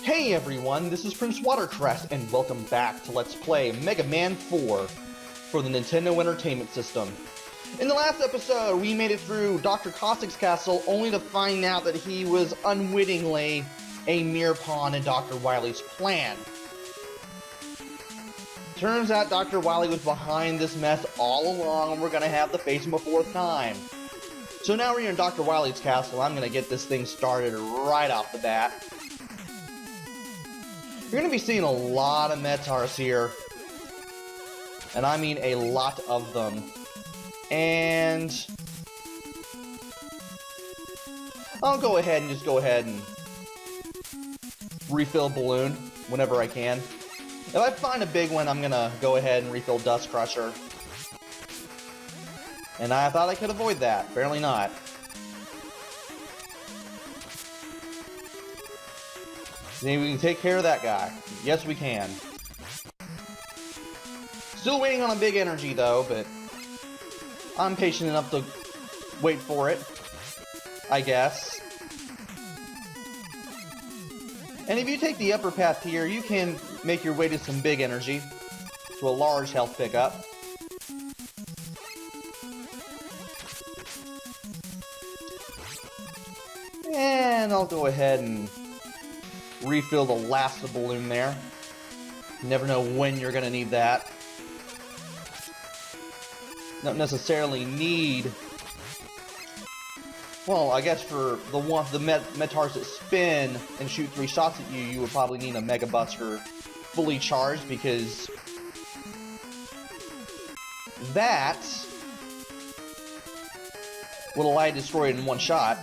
Hey everyone, this is PrinceWatercress, and welcome back to Let's Play Mega Man 4 for the Nintendo Entertainment System. In the last episode, we made it through Dr. Cossack's castle, only to find out that he was unwittingly a mere pawn in Dr. Wily's plan. Turns out Dr. Wily was behind this mess all along, and we're going to have to face him a fourth time. So now we're here in Dr. Wily's castle. I'm going to get this thing started right off the bat. You're going to be seeing a lot of Metars here. And I mean a lot of them. And I'll go ahead and refill Balloon whenever I can. If I find a big one, I'm going to go ahead and refill Dust Crusher. And I thought I could avoid that. Apparently not. Maybe we can take care of that guy. Yes, we can. Still waiting on a big energy, though, but I'm patient enough to wait for it, I guess. And if you take the upper path here, you can make your way to some big energy, to a large health pickup. And I'll go ahead and refill the last of the balloon there. You never know when you're going to need that. Don't necessarily need... Well, I guess for the Metars that spin and shoot 3 shots at you, you would probably need a Mega Buster fully charged, because that will allow you to destroy it in one shot.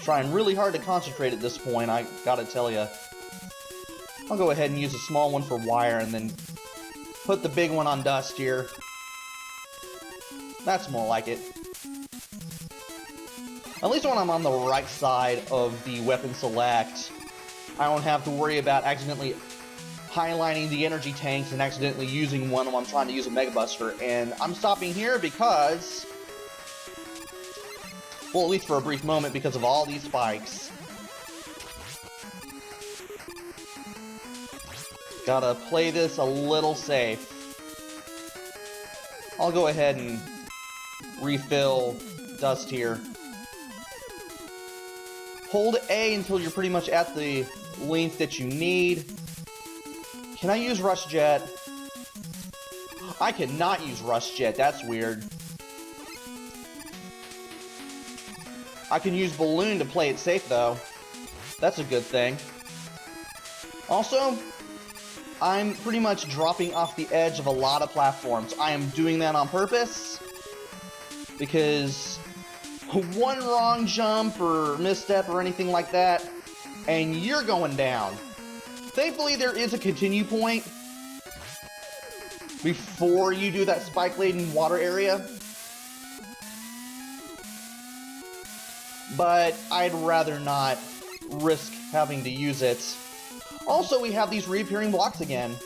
Trying really hard to concentrate at this point, I gotta tell you. I'll go ahead and use a small one for wire and then put the big one on Dust here. That's more like it. At least when I'm on the right side of the weapon select, I don't have to worry about accidentally highlighting the energy tanks and accidentally using one while I'm trying to use a Mega Buster. And I'm stopping here because... well, at least for a brief moment, because of all these spikes. Gotta play this a little safe. I'll go ahead and refill Dust here. Hold A until you're pretty much at the length that you need. Can I use Rush Jet? I cannot use Rush Jet, that's weird. I can use Balloon to play it safe, though. That's a good thing. Also, I'm pretty much dropping off the edge of a lot of platforms. I am doing that on purpose, because one wrong jump or misstep or anything like that, and you're going down. Thankfully, there is a continue point before you do that spike-laden water area. But I'd rather not risk having to use it. Also, we have these reappearing blocks again.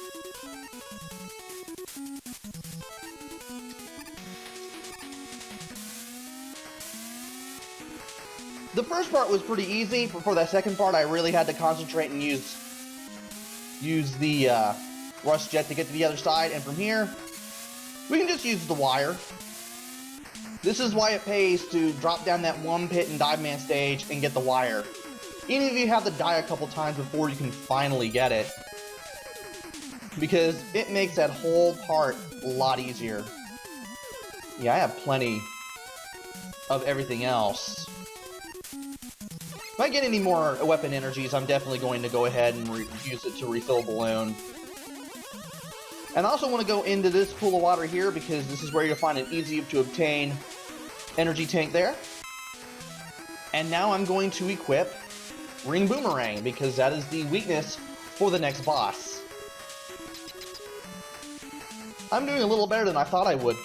The first part was pretty easy, but for that second part, I really had to concentrate and use the Rush Jet to get to the other side. And from here, we can just use the wire. This is why it pays to drop down that one pit and Dive Man stage and get the wire. Even if you have to die a couple times before you can finally get it. Because it makes that whole part a lot easier. Yeah, I have plenty of everything else. If I get any more weapon energies, I'm definitely going to go ahead and use it to refill Balloon. And I also want to go into this pool of water here, because this is where you'll find an easy to obtain energy tank there. And now I'm going to equip Ring Boomerang, because that is the weakness for the next boss. I'm doing a little better than I thought I would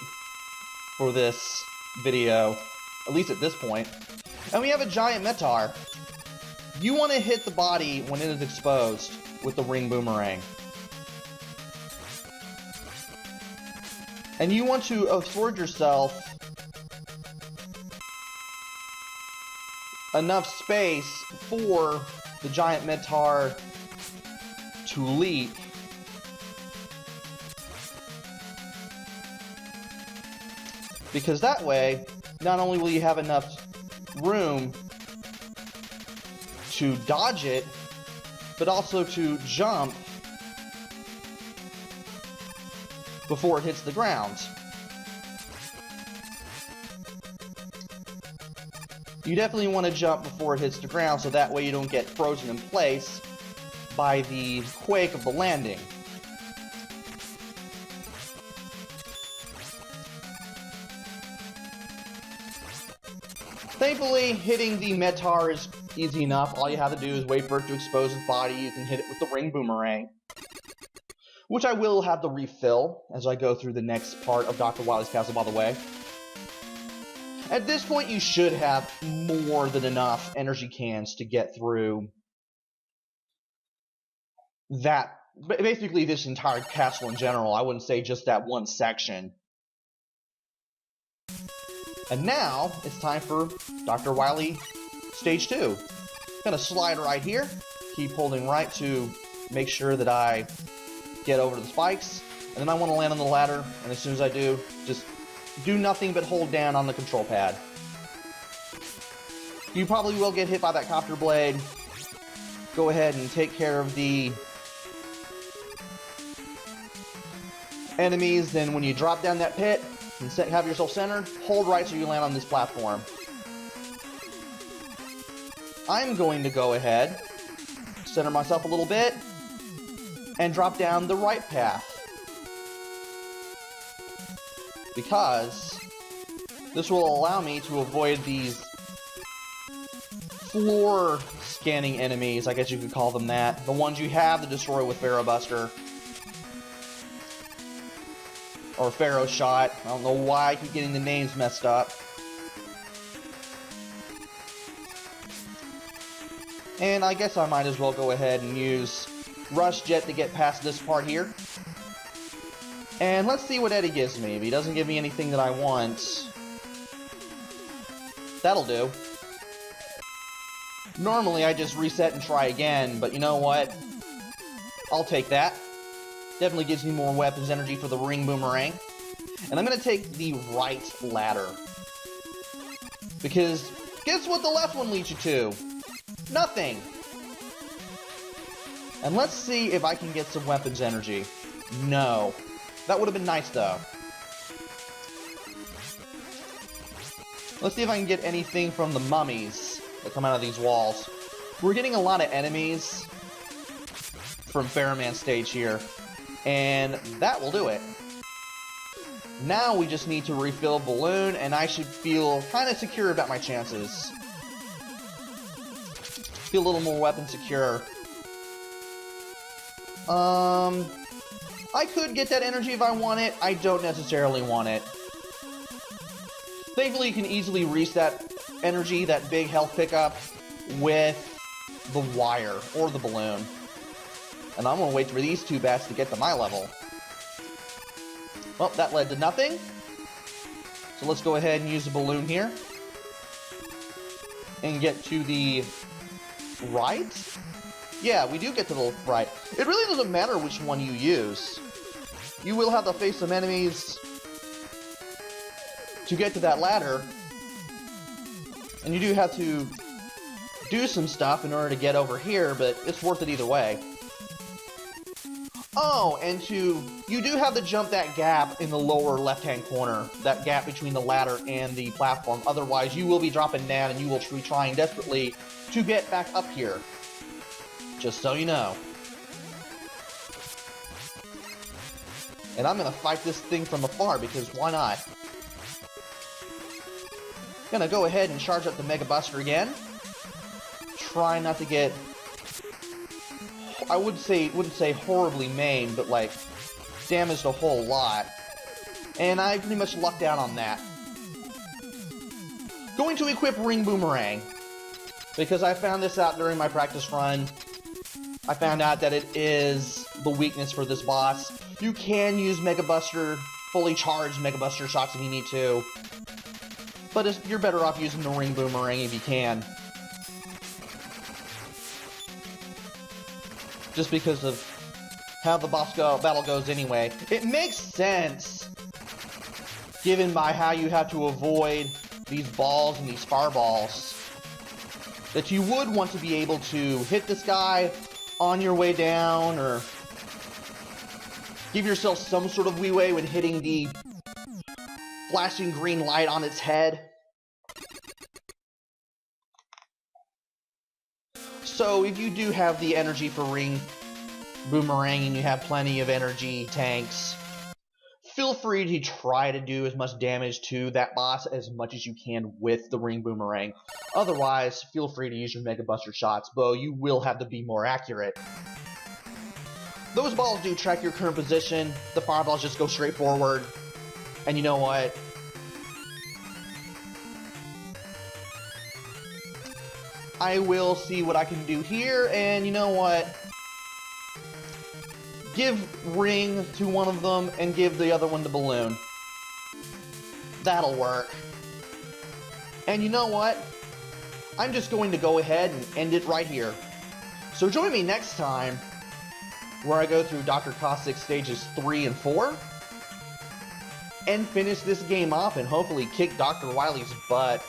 for this video, at least at this point. And we have a giant Metar. You want to hit the body when it is exposed with the Ring Boomerang. And you want to afford yourself enough space for the giant Metar to leap. Because that way, not only will you have enough room to dodge it, but also to jump before it hits the ground. You definitely want to jump before it hits the ground so that way you don't get frozen in place by the quake of the landing. Thankfully, hitting the Metar is easy enough. All you have to do is wait for it to expose its body. You can hit it with the ring boomerang, which I will have to refill as I go through the next part of Dr. Wily's Castle, by the way. At this point, you should have more than enough energy cans to get through that, basically this entire castle in general. I wouldn't say just that one section. And now, it's time for Dr. Wily Stage 2. Gonna slide right here, keep holding right to make sure that I get over the spikes, and then I want to land on the ladder, and as soon as I do, just do nothing but hold down on the control pad. You probably will get hit by that copter blade. Go ahead and take care of the enemies, then when you drop down that pit, and have yourself centered, hold right so you land on this platform. I'm going to go ahead, center myself a little bit, and drop down the right path. Because this will allow me to avoid these floor scanning enemies, I guess you could call them that. The ones you have to destroy with Pharaoh Buster. Or Pharaoh Shot. I don't know why I keep getting the names messed up. And I guess I might as well go ahead and use Rush Jet to get past this part here. And let's see what Eddie gives me. If he doesn't give me anything that I want, that'll do. Normally I just reset and try again, but you know what? I'll take that. Definitely gives me more weapons energy for the ring boomerang. And I'm going to take the right ladder. Because guess what the left one leads you to? Nothing. And let's see if I can get some weapons energy. No. That would have been nice though. Let's see if I can get anything from the mummies that come out of these walls. We're getting a lot of enemies from Pharaoh stage here. And that will do it. Now we just need to refill balloon, and I should feel kind of secure about my chances. Feel a little more weapon secure. I could get that energy if I want it. I don't necessarily want it. Thankfully, you can easily reset energy, that big health pickup, with the wire or the balloon. And I'm going to wait for these two bats to get to my level. Well, that led to nothing. So let's go ahead and use the balloon here. And get to the right? Yeah, we do get to the right. It really doesn't matter which one you use. You will have to face some enemies to get to that ladder. And you do have to do some stuff in order to get over here, but it's worth it either way. Oh, and you do have to jump that gap in the lower left-hand corner, that gap between the ladder and the platform. Otherwise, you will be dropping down and you will be trying desperately to get back up here. Just so you know. And I'm going to fight this thing from afar because why not? Gonna go ahead and charge up the Mega Buster again. Try not to get, I wouldn't say horribly maimed, but like damaged a whole lot. And I pretty much lucked out on that. Going to equip Ring Boomerang, because I found this out during my practice run. I found out that it is the weakness for this boss. You can use Mega Buster, fully charged Mega Buster shots if you need to. But you're better off using the Ring Boomerang if you can. just because of how the boss battle goes anyway. It makes sense, given by how you have to avoid these balls and these fireballs, that you would want to be able to hit this guy on your way down, or give yourself some sort of leeway when hitting the flashing green light on its head. So if you do have the energy for ring boomerang and you have plenty of energy tanks, feel free to try to do as much damage to that boss as much as you can with the ring boomerang. Otherwise, feel free to use your Mega Buster shots, though you will have to be more accurate. Those balls do track your current position. The fireballs just go straight forward. And you know what? I will see what I can do here, and you know what? Give ring to one of them and give the other one the balloon. That'll work. And you know what? I'm just going to go ahead and end it right here. So join me next time, where I go through Dr. Cossack stages 3 and 4, and finish this game off and hopefully kick Dr. Wily's butt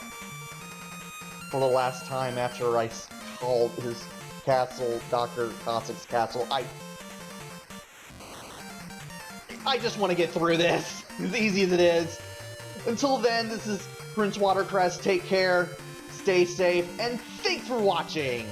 for the last time after I called his castle Dr. Cossack's castle. I just want to get through this, as easy as it is. Until then, this is PrinceWatercress. Take care, stay safe, and thanks for watching!